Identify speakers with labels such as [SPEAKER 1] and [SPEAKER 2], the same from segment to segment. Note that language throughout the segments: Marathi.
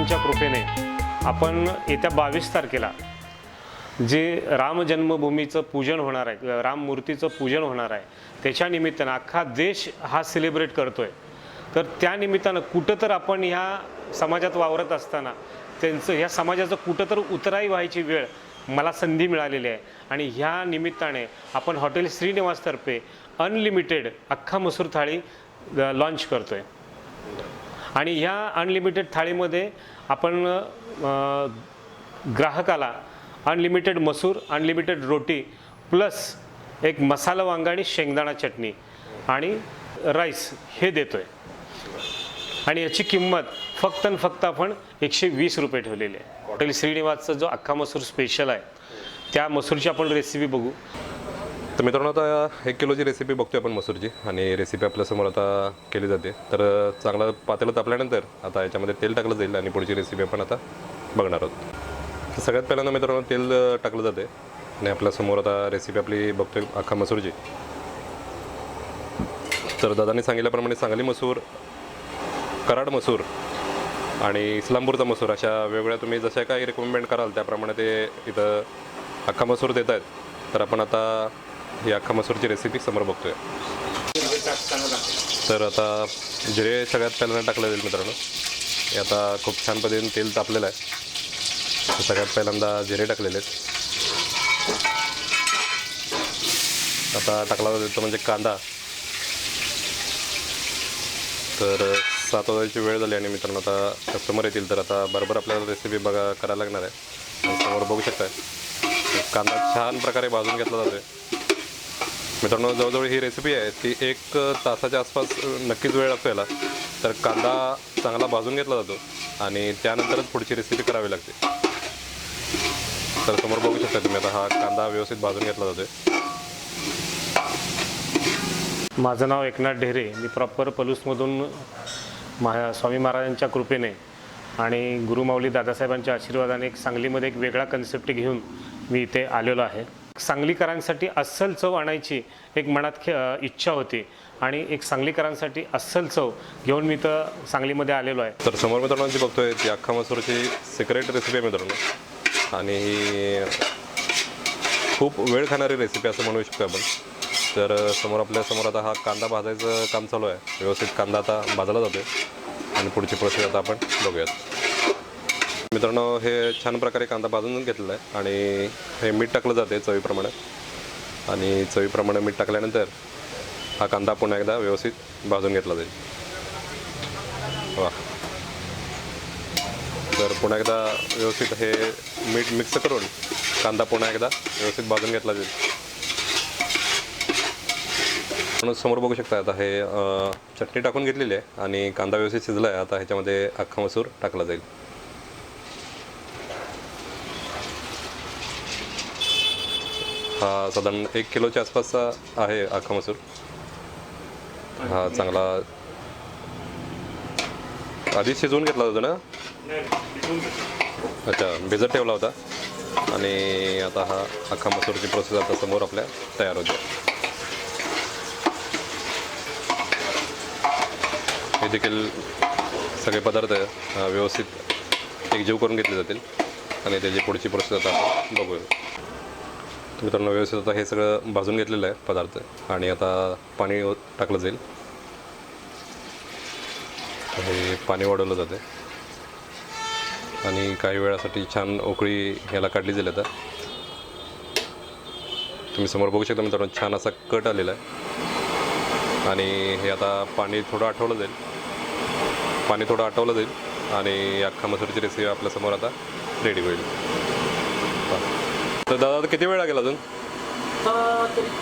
[SPEAKER 1] महाराजांच्या कृपेने आपण येत्या 22 तारखेला जे राम जन्मभूमीचं पूजन होणार आहे, राम मूर्तीचं पूजन होणार आहे, त्याच्या निमित्तानं अख्खा देश हा सेलिब्रेट करतो आहे. तर त्या निमित्तानं कुठं तर आपण ह्या समाजात वावरत असताना त्यांचं ह्या समाजाचं कुठं तर उतराई व्हायची वेळ मला संधी मिळालेली आहे. आणि ह्या निमित्ताने आपण हॉटेल श्रीनिवासतर्फे अनलिमिटेड अख्खा मसूर थाळी लॉन्च करतो आहे. आणि ह्या अनलिमिटेड थाळीमध्ये आपण ग्राहकाला अनलिमिटेड मसूर, अनलिमिटेड रोटी प्लस एक मसाला वांगा आणि शेंगदाणा चटणी आणि राईस हे देतो आहे. आणि याची किंमत फक्त आणि फक्त आपण 120 रुपये ठेवलेली आहे. हॉटेल श्रीनिवासचा जो अख्खा मसूर स्पेशल आहे त्या मसूरची आपण रेसिपी बघू.
[SPEAKER 2] तर मित्रांनो, आता 1 किलोची रेसिपी बघतोय आपण मसूरची आणि रेसिपी आपल्यासमोर आता केली जाते. तर चांगलं पातेलं तापल्यानंतर आता याच्यामध्ये तेल टाकलं जाईल आणि पुढची रेसिपी आपण आता बघणार आहोत. तर सगळ्यात पहिल्यांदा मित्रांनो तेल टाकलं जाते आणि आपल्यासमोर आता रेसिपी आपली बघतोय अख्खा मसूरची. तर दादांनी सांगितल्याप्रमाणे सांगली मसूर, कराड मसूर आणि इस्लामपूरचा मसूर अशा वेगवेगळ्या तुम्ही जशा काही रिकमेंड कराल त्याप्रमाणे ते इथं अख्खा मसूर देत आहेत. तर आपण आता ही अख्खा मसूरची रेसिपी समोर बघतोय. तर आता जिरे सगळ्यात पहिल्यांदा टाकलं जाईल मित्रांनो. हे आता खूप छान पद्धतीने तेल तापलेलं आहे. सगळ्यात पहिल्यांदा जिरे टाकलेले आहेत. आता टाकला जातो म्हणजे कांदा. तर 7 वाजायची वेळ झाली आणि मित्रांनो आता कस्टमर येतील तर आता बरोबर आपल्याला रेसिपी करायला लागणार आहे. आणि समोर बघू शकताय कांदा छान प्रकारे भाजून घेतला जातो आहे. मित्रांनो जवळजवळ ही रेसिपी आहे ती 1 तासाच्या आसपास नक्कीच वेळ लागतो याला. तर कांदा चांगला भाजून घेतला जातो आणि त्यानंतरच पुढची रेसिपी करावी लागते. तर समोर बघू शकता तुम्ही आता हा कांदा व्यवस्थित भाजून घेतला जातो आहे.
[SPEAKER 1] माझं नाव एकनाथ ढेरे. मी प्रॉपर पलूसमधून स्वामी महाराजांच्या कृपेने आणि गुरुमाऊली दादासाहेबांच्या आशीर्वादाने एक सांगलीमध्ये एक वेगळा कन्सेप्ट घेऊन मी इथे आलेलो आहे. सांगलीकरांसाठी अस्सल चव आणायची एक मनात इच्छा होती आणि एक सांगलीकरांसाठी अस्सल चव घेऊन मी इथं सांगलीमध्ये आलेलो आहे.
[SPEAKER 2] तर समोर मित्रांनो जी बघतोय ती अख्खा मसूरची सिक्रेट रेसिपी आहे मित्रांनो. आणि ही खूप वेळ खाणारी रेसिपी असं म्हणू शकतो आपण. तर आपल्यासमोर आता हा कांदा भाजायचं काम चालू आहे. व्यवस्थित कांदा आता भाजला जातो आणि पुढची प्रोसेस आता आपण बघूयात. मित्रांनो हे छान प्रकारे कांदा भाजून घेतलेला आहे आणि हे मीठ टाकलं जाते चवीप्रमाणे. आणि चवीप्रमाणे मीठ टाकल्यानंतर हा कांदा पुन्हा एकदा व्यवस्थित भाजून घेतला जाईल. वा. तर पुन्हा एकदा व्यवस्थित हे मीठ मिक्स करून कांदा पुन्हा एकदा व्यवस्थित भाजून घेतला जाईल. म्हणून समोर बघू शकता आता हे चटणी टाकून घेतलेली आहे आणि कांदा व्यवस्थित शिजला आहे. आता ह्याच्यामध्ये अख्खा मसूर टाकला जाईल. हा साधारण 1 किलोच्या आसपासचा आहे अख्खा मसूर. हा चांगला आधी शिजवून घेतला होता ना. अच्छा, भिजत ठेवला होता. आणि आता हा अख्खा मसूरची प्रोसेस आता समोर आपल्या तयार होते. हे देखील सगळे पदार्थ व्यवस्थित एकजीव करून घेतले जातील आणि त्याची पुढची प्रोसेस आता बघूया. मित्रांनो व्यवस्थित आता हे सगळं भाजून घेतलेलं आहे पदार्थ आणि आता पाणी टाकलं जाईल. हे पाणी वाढवलं जाते आणि काही वेळासाठी छान उकळी ह्याला काढली जाईल. आता तुम्ही समोर बघू शकता मित्रांनो छान असा कट आलेला आहे. आणि हे आता पाणी थोडं आटवलं जाईल आणि अख्खा मसूरची रेसिपी आपल्यासमोर आता रेडी होईल. तर दादा आता किती वेळ लागेल अजून?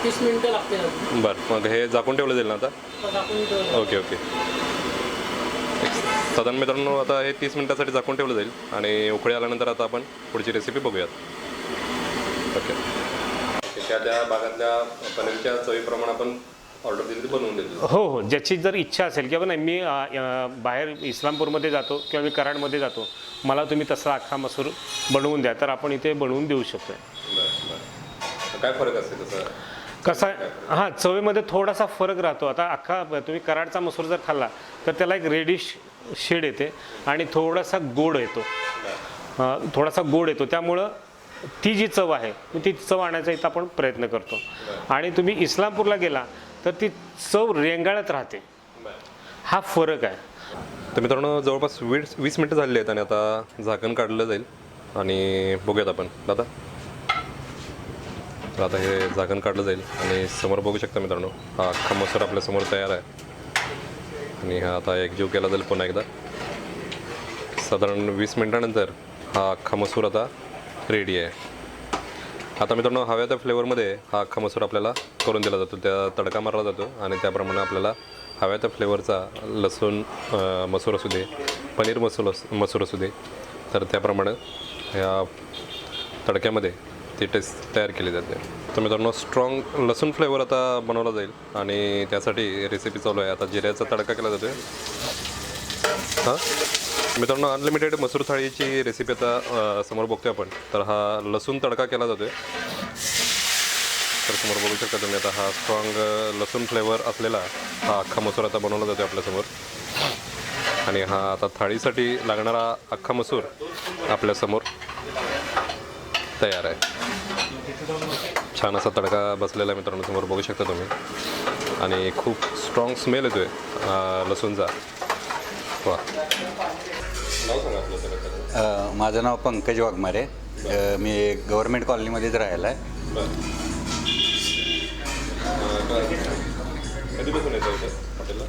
[SPEAKER 3] 30 मिनिटं लागते.
[SPEAKER 2] बरं, मग हे झाकून ठेवलं जाईल ना आता? ओके. साधारण मित्रांनो आता हे 30 मिनिटासाठी झाकून ठेवलं जाईल आणि उकळी आल्यानंतर आता आपण पुढची रेसिपी बघूयात. ओके. त्या भागातल्या पनीरच्या चवीप्रमाणे आपण ऑर्डर दिली बनवून देतो.
[SPEAKER 1] हो, ज्याची जर इच्छा असेल किंवा नाही मी बाहेर इस्लामपूरमध्ये जातो किंवा मी कराडमध्ये जातो, मला तुम्ही तसा अख्खा मसूर बनवून द्या, तर आपण इथे बनवून देऊ शकतो.
[SPEAKER 2] काय फरक असते तसं?
[SPEAKER 1] कसा चवीमध्ये थोडासा फरक राहतो. आता अख्खा तुम्ही कराडचा मसूर जर खाल्ला तर त्याला एक रेडिश शेड येते आणि थोडासा गोड येतो, त्यामुळं ती जी चव आहे ती चव आणण्याचा इथं आपण प्रयत्न करतो. आणि तुम्ही इस्लामपूरला गेला तर ती चव रेंगाळत राहते, हा फरक आहे.
[SPEAKER 2] तर मित्रांनो जवळपास 20 मिनटं झालेली आहेत आणि आता झाकण काढलं जाईल आणि बघूयात आपण दादा. तर आता हे झाकण काढलं जाईल आणि समोर बघू शकता मित्रांनो हा अख्खा मसूर आपल्यासमोर तयार आहे आणि हा आता एकजीव केला जाईल पुन्हा एकदा. साधारण 20 मिनटानंतर हा अख्खा मसूर आता रेडी आहे. आता मित्रांनो हव्या त्या फ्लेवरमध्ये हा अख्खा मसूर आपल्याला करून दिला जातो, त्या तडका मारला जातो आणि त्याप्रमाणे आपल्याला हव्या त्या फ्लेवरचा लसूण मसूर असू दे, पनीर मसूर असू दे, तर त्याप्रमाणे ह्या तडक्यामध्ये ती टेस्ट तयार केली जाते. तर मित्रांनो स्ट्रॉंग लसूण फ्लेवर आता बनवला जाईल आणि त्यासाठी रेसिपी चालू आहे. आता जिऱ्याचा तडका केला जातो. हां मित्रांनो अनलिमिटेड मसूर थाळीची रेसिपी आता समोर बघतोय आपण. तर हा लसूण तडका केला जातो. तर समोर बघू शकता तुम्ही आता हा स्ट्रॉंग लसूण फ्लेवर असलेला हा अख्खा मसूर आता बनवला जातो आपल्यासमोर. आणि हा आता थाळीसाठी लागणारा अख्खा मसूर आपल्यासमोर तयार आहे. छान असा तडका बसलेला आहे मित्रांनो, समोर बघू शकता तुम्ही. आणि खूप स्ट्रॉंग स्मेल येतो आहे लसूणचा. वा, नाव सांगा आपलं सगळं.
[SPEAKER 4] माझं नाव पंकज वाघमारे. मी गव्हर्नमेंट कॉलनीमध्येच राहायला आहे.
[SPEAKER 2] कधीपासून येतो इथे हॉटेलला?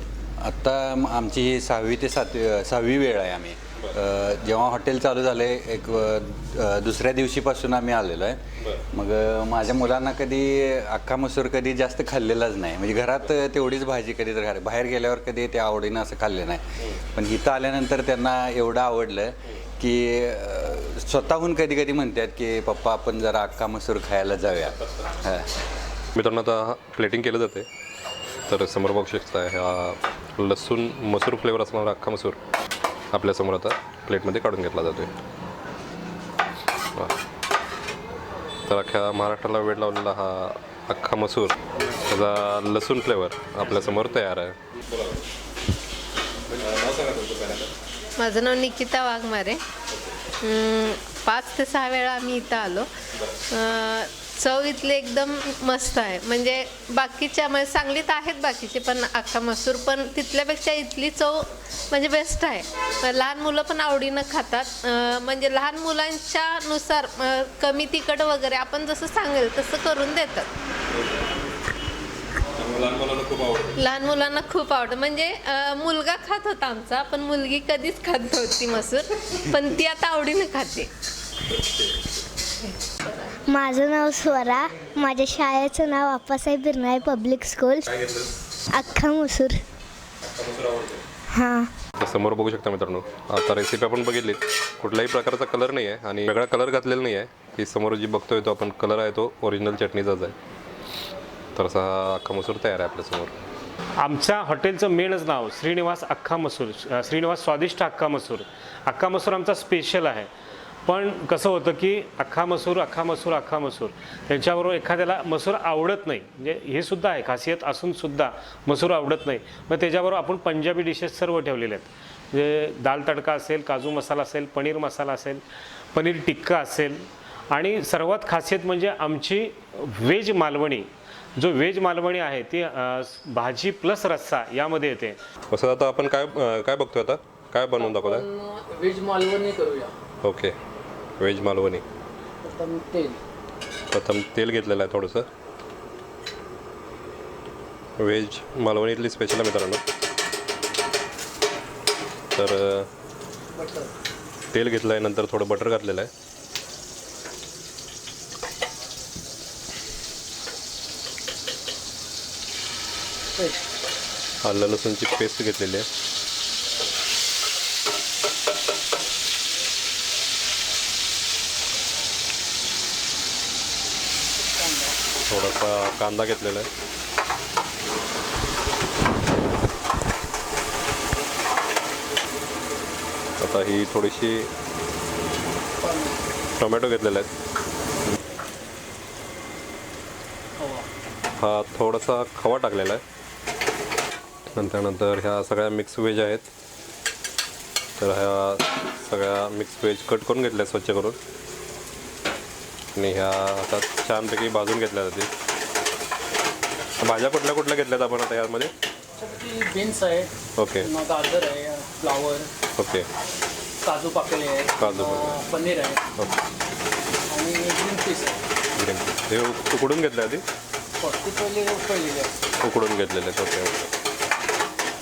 [SPEAKER 4] आत्ता आमची ही 6वी ते 7वी वेळ आहे. आम्ही जेव्हा हॉटेल चालू झाले एक दुसऱ्या दिवशीपासून आम्ही आलेलो आहे. मग माझ्या मुलांना कधी अख्खा मसूर कधी जास्त खाल्लेलाच नाही. म्हणजे घरात तेवढीच भाजी कधी तर बाहेर गेल्यावर कधी ते आवडीनं असं खाल्लं नाही. पण इथं आल्यानंतर त्यांना एवढं आवडलं की स्वतःहून कधी कधी म्हणतात की पप्पा आपण जरा अख्खा मसूर खायला जाऊया. हां
[SPEAKER 2] मित्रांनो आता प्लेटिंग केलं जाते. तर समोर बघू शकता हा लसूण मसूर फ्लेवर असणारा अख्खा मसूर आपल्यासमोर आता प्लेटमध्ये काढून घेतला जातो आहे. तर अख्ख्या महाराष्ट्राला वेळ लावलेला हा अख्खा मसूर त्याचा लसूण फ्लेवर आपल्यासमोर तयार आहे.
[SPEAKER 5] माझं नाव निकिता वाघमारे. 5 ते 6 वेळा आम्ही इथं आलो. चव इथली एकदम मस्त आहे. म्हणजे बाकीच्या म्हणजे सांगलीत आहेत बाकीचे पण अख्खा मसूर, पण तिथल्यापेक्षा इथली चव म्हणजे बेस्ट आहे. लहान मुलं पण आवडीनं खातात. म्हणजे लहान मुलांच्या नुसार कमी तिखट वगैरे आपण जसं सांगेल तसं करून देतात. लहान मुलांना खूप आवडतं. म्हणजे मुलगा खात होता आमचा, पण मुलगी कधीच खात नव्हती मसूर, पण ती आता आवडीनं खाते.
[SPEAKER 6] माझं नाव स्वरा. माझ्या शाळेचं नाव आप्पासाहेब बिरनाळे पब्लिक स्कूल. अख्खा मसूर. हां
[SPEAKER 2] समोर बघू शकता मित्रांनो आता रेसिपी आपण बघितली. कुठल्याही प्रकारचा कलर नाही आहे आणि वेगळा कलर घातलेला नाही आहे. ही समोर जी बघतोय तो आपण कलर आहे तो ओरिजिनल चटणीचाच आहे. तर असा हा अख्खा मसूर तयार आहे आपल्यासमोर.
[SPEAKER 1] आमच्या हॉटेलचं मेनच नाव श्रीनिवास अख्खा मसूर, श्रीनिवास स्वादिष्ट अख्खा मसूर. अख्खा मसूर आमचा स्पेशल आहे. पण कसं होतं की अख्खा मसूर त्यांच्याबरोबर एखाद्याला मसूर आवडत नाही. म्हणजे हे सुद्धा आहे खासियत असून सुद्धा मसूर आवडत नाही. मग त्याच्याबरोबर आपण पंजाबी डिशेस सर्व ठेवलेले आहेत. म्हणजे दाल तडका असेल, काजू मसाला असेल, पनीर मसाला असेल, पनीर टिक्का असेल आणि सर्वात खासियत म्हणजे आमची व्हेज मालवणी. जो व्हेज मालवणी आहे ती भाजी प्लस रस्सा यामध्ये येते.
[SPEAKER 2] असं आता आपण काय बघतोय आता काय बनवून दाखवताय?
[SPEAKER 3] व्हेज मालवणी करूया.
[SPEAKER 2] Okay veg Malvani. प्रथम तेल घेतलेलं आहे थोडंसं. व्हेज मालवणीतली स्पेशल आहे मित्रांनो. तर तेल घेतलं आहे, नंतर थोडं बटर घातलेलं आहे. आलं लसूणची पेस्ट घेतलेली आहे. थोडासा कांदा घेतलेला आहे. आता ही थोडीशी टोमॅटो घेतलेला आहे. हा थोडासा खवा टाकलेला आहे. नंतर ह्या सगळ्या मिक्स व्हेज आहेत तर ह्या सगळ्या मिक्स व्हेज कट करून घेतल्या स्वच्छ करून आणि ह्या आता छानपैकी भाजून घेतल्या जातील. भाज्या कुठल्या कुठल्या घेतल्यात आपण आता यामध्ये?
[SPEAKER 3] त्याच्यासाठी बीन्स आहे,
[SPEAKER 2] ओके
[SPEAKER 3] पुन्हा गाजर आहे, फ्लावर,
[SPEAKER 2] ओके
[SPEAKER 3] काजू पाकळी आहे,
[SPEAKER 2] काजू
[SPEAKER 3] पनीर आहे
[SPEAKER 2] ओके
[SPEAKER 3] आणि ग्रीन पीस आहे.
[SPEAKER 2] ग्रीन पीस हे उकडून घेतले आधी?
[SPEAKER 3] ती पहिलेली आहे.
[SPEAKER 2] उकडून घेतलेले आहेत. Okay okay.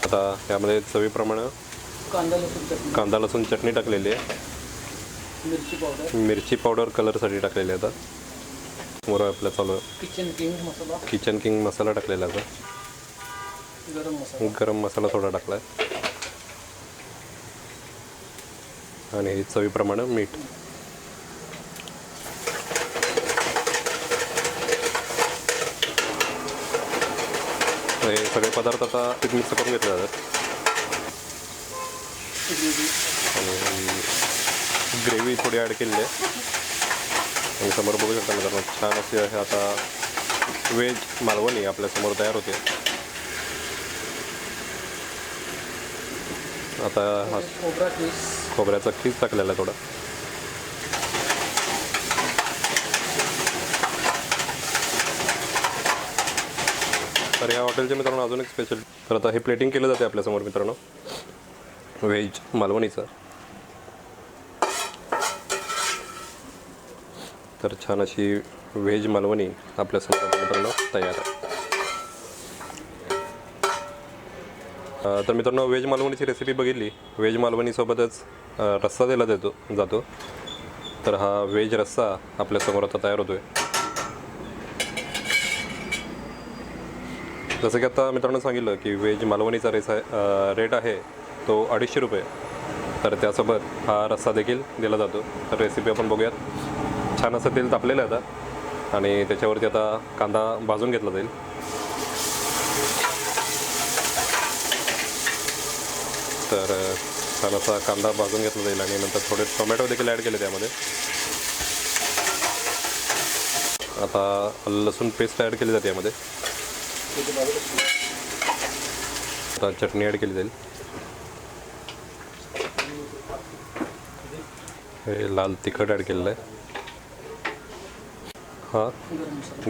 [SPEAKER 2] आता यामध्ये चवीप्रमाणे
[SPEAKER 3] कांदा लसूण चटणी,
[SPEAKER 2] कांदा लसूण चटणी टाकलेली आहे,
[SPEAKER 3] मिरची पावडर,
[SPEAKER 2] मिरची पावडर कलरसाठी टाकलेली आहे. आता समोर आपल्या चालू
[SPEAKER 3] किचन किंग मसाला,
[SPEAKER 2] किचन किंग मसाला टाकलेला आहे.
[SPEAKER 3] गरम मसाला,
[SPEAKER 2] गरम मसाला थोडा टाकला आहे आणि हे चवीप्रमाणे मीठ. हे सगळे पदार्थ आता मिक्स करून घेतले जातात आणि ग्रेव्ही थोडी ॲड केलेली आहे आणि समोर बघू शकता मित्रांनो छान अशी आहे आता व्हेज मालवणी आपल्यासमोर तयार होते. आता हा
[SPEAKER 3] खोबरा किस,
[SPEAKER 2] खोबऱ्याचा खीस टाकलेला आहे थोडा. तर या हॉटेलचे मित्रांनो अजून एक स्पेशल, तर आता हे प्लेटिंग केलं जाते आपल्यासमोर मित्रांनो व्हेज मालवणीचं. तर छान अशी व्हेज मालवणी आपल्यासमोर आता मित्रांनो तयार आहे. तर मित्रांनो व्हेज मालवणीची रेसिपी बघितली. व्हेज मालवणीसोबतच रस्सा दिला जातो. तर हा व्हेज रस्सा आपल्यासमोर आता तयार होतो आहे. जसं की आता मित्रांनो सांगितलं की व्हेज मालवणीचा रेट आहे तो 250 रुपये. तर त्यासोबत हा रस्सा देखील दिला जातो. तर रेसिपी आपण बघूयात. छान असं तेल तापलेलं आहे आता आणि त्याच्यावरती आता कांदा भाजून घेतला जाईल. तर छान असा कांदा भाजून घेतला जाईल आणि नंतर थोडे टोमॅटो देखील ॲड केले त्यामध्ये. आता लसूण पेस्ट ॲड केली जाते यामध्ये. आता चटणी ॲड केली जाईल. हे लाल तिखट ॲड केलेलं आहे. हा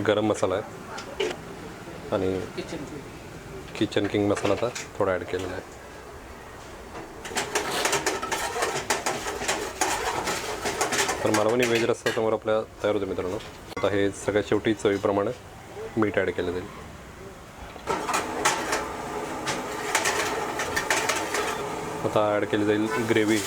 [SPEAKER 2] गरम मसाला आहे आणि
[SPEAKER 3] किचन किंग,
[SPEAKER 2] किचन किंग मसाला आता थोडा ॲड केलेला आहे. तर मालवणी व्हेज रस्सा समोर आपल्या तयार होतो मित्रांनो. आता हे सगळ्यात शेवटी चवीप्रमाणे मीठ ॲड केलं जाईल. आता ॲड केली जाईल ग्रेव्ही.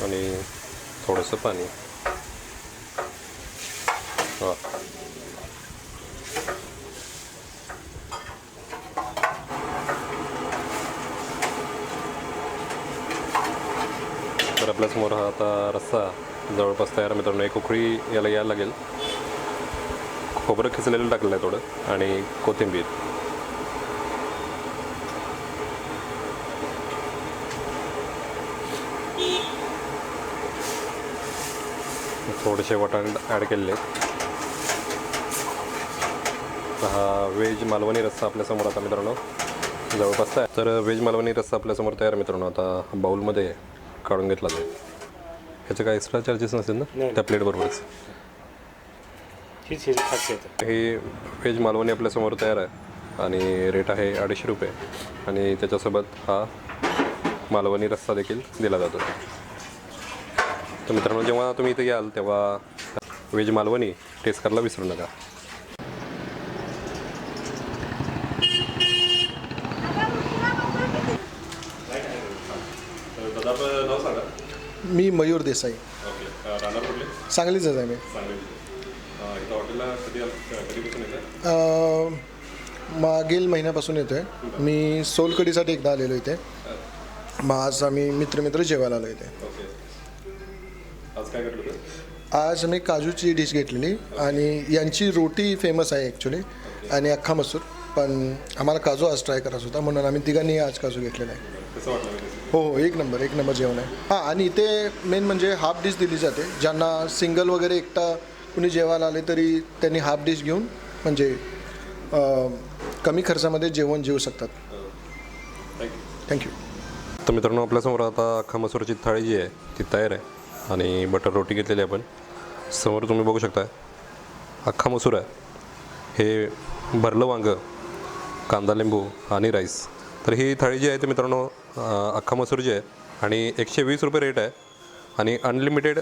[SPEAKER 2] आणि थोडंसं पाणी. वा तर आपल्यासमोर हा आता रस्सा जवळपास तयार मित्रांनो. एक उकळी यायला लागेल. खोबरं खिचलेलं टाकलेलं आहे थोडं आणि कोथिंबीर. थोडेसे वाटाणे ॲड केलेले आहेत. हा व्हेज मालवणी रस्सा आपल्यासमोर आता मित्रांनो जवळपास तयार. तर व्हेज मालवणी रस्सा आपल्यासमोर तयार मित्रांनो. आता बाऊलमध्ये काढून घेतला जाईल. ह्याचे काय एक्स्ट्रा चार्जेस नसेल ना त्या प्लेटबरोबरच?
[SPEAKER 1] हीच ह्याची खासियत आहे.
[SPEAKER 2] हे व्हेज मालवणी आपल्यासमोर तयार आहे आणि रेट आहे 250 रुपये आणि त्याच्यासोबत हा मालवणी रस्सा देखील दिला जातो. तर मित्रांनो जेव्हा तुम्ही इथे याल तेव्हा व्हेज मालवणी टेस्ट करायला विसरू नका.
[SPEAKER 7] मी मयूर देसाई, सांगलीच आहे मी. मागील महिन्यापासून येतो आहे. मी सोलकडीसाठी एकदा आलेलो इथे. मग आज आम्ही मित्र जेवायला आलो इथे. आज मी काजूची डिश घेतलेली आणि यांची रोटी फेमस आहे ॲक्च्युली आणि अख्खा मसूर. पण आम्हाला काजू आज ट्राय करायचा होता म्हणून आम्ही तिघांनी आज काजू घेतलेला आहे. हो हो, एक नंबर जेवण आहे. हां, आणि इथे मेन म्हणजे हाफ डिश दिली जाते. ज्यांना सिंगल वगैरे एकटा कुणी जेवायला आले तरी त्यांनी हाफ डिश घेऊन म्हणजे कमी खर्चामध्ये जेवण जेवू शकतात. थँक्यू.
[SPEAKER 2] तर मित्रांनो, आपल्यासमोर आता अख्खा मसूरची थाळी जी आहे ती तयार आहे आणि बटर रोटी घेतलेली आहे आपण. समोर तुम्ही बघू शकता अख्खा मसूर आहे, हे भरलं वांगं, कांदा लिंबू आणि राईस. तर ही थाळी जी आहे ते मित्रांनो अख्खा मसूर जी आहे आणि 120 रुपये रेट आहे आणि अनलिमिटेड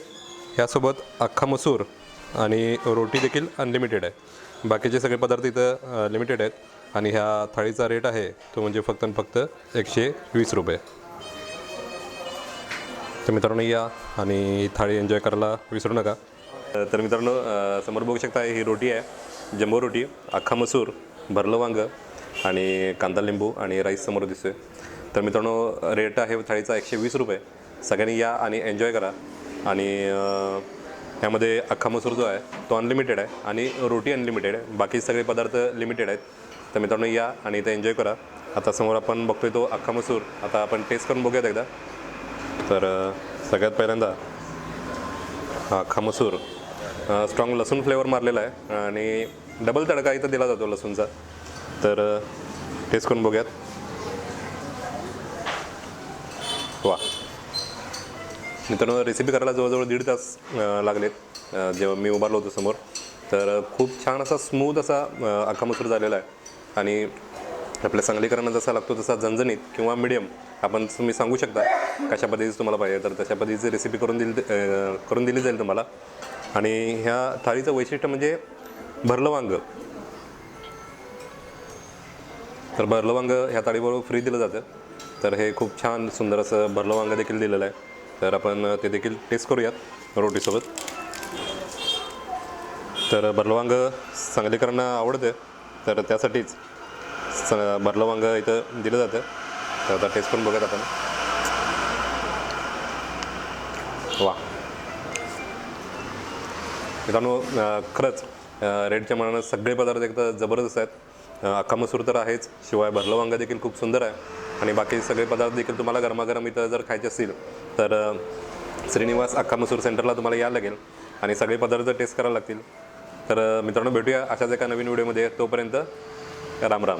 [SPEAKER 2] यासोबत अख्खा मसूर आणि रोटी देखील अनलिमिटेड आहे. बाकीचे सगळे पदार्थ इथं लिमिटेड आहेत आणि ह्या थाळीचा रेट आहे तो म्हणजे फक्त आणि फक्त 120 रुपये. तर मित्रांनो या आणि ही थाळी एन्जॉय करायला विसरू नका. तर मित्रांनो समोर बघू शकता ही रोटी आहे, जम्बो रोटी, अख्खा मसूर, भरलं वांगं आणि कांदा लिंबू आणि राईस समोर दिसतोय. तर मित्रांनो रेट आहे थाळीचा 120 रुपये. सगळ्यांनी या आणि एन्जॉय करा. आणि ह्यामध्ये अख्खा मसूर जो आहे तो अनलिमिटेड आहे आणि रोटी अनलिमिटेड आहे, बाकी सगळे पदार्थ लिमिटेड आहेत. तर मित्रांनो या आणि इथं एन्जॉय करा. आता समोर आपण बघतोय तो अख्खा मसूर, आता आपण टेस्ट करून बघूयात एकदा. तर सगळ्यात पहिल्यांदा हा अख्खा मसूर स्ट्रॉंग लसूण फ्लेवर मारलेला आहे आणि डबल तडका इथं दिला जातो लसूणचा. तर टेस्ट करून बघूयात. वा मित्रांनो, रेसिपी करायला जवळजवळ 1.5 तास लागलेत जेव्हा मी उभारलो होतो समोर. तर खूप छान असा स्मूथ असा अख्खा मसूर झालेला आहे आणि आपल्या सांगलीकरांना जसा लागतो तसा झणझणीत किंवा मिडियम आपण तुम्ही सांगू शकता कशा पद्धतीचं तुम्हाला पाहिजे, तर तशा पद्धतीची रेसिपी करून दिली जाईल तुम्हाला. आणि ह्या थाळीचं वैशिष्ट्य म्हणजे भरलं वांगं. तर भरलं वांगं ह्या थाळीबरोबर फ्री दिलं जातं. तर हे खूप छान सुंदर असं भरलं वांगं देखील दिलेलं आहे. तर आपण ते देखील टेस्ट करूयात रोटीसोबत. तर भरलं वांगं सांगलीकरांना आवडतं, तर त्यासाठीच भरलं वांगं इथं दिलं जातं. तर आता टेस्ट करून बघूयात आपण. वा मित्रांनो, खरंच रेटच्या मानानं सगळे पदार्थ एकदम जबरदस्त आहेत. अख्खा मसूर तर आहेच, शिवाय भरलं वांगं देखील खूप सुंदर आहे आणि बाकी सगळे पदार्थ देखील तुम्हाला गरमागरम इथं जर खायचे असतील तर श्रीनिवास अख्खा मसूर सेंटरला तुम्हाला यायला लागेल आणि सगळे पदार्थ टेस्ट करायला लागतील. तर मित्रांनो भेटूया अशाच एका नवीन व्हिडिओमध्ये. तोपर्यंत राम राम.